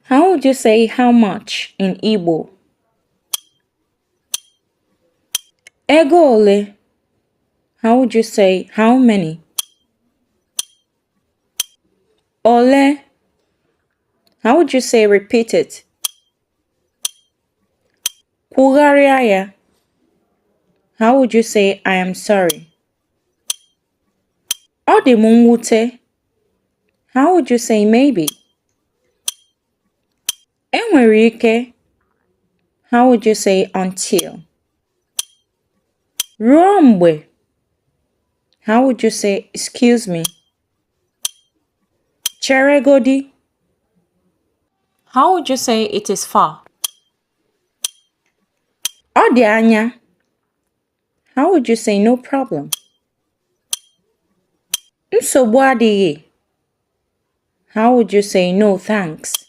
How would you say how much in Igbo? Ego ole. How would you say how many? Ole. How would you say repeat it? Kwugharịa ya. How would you say I am sorry? Ọ dị m mwute. How would you say maybe? Enwere ike. How would you say until? Ruo mgbe. How would you say excuse me? Cheregodi. How would you say it is far? Ọ dị anya. How would you say no problem? Nsogbu adịghị. How would you say no thanks?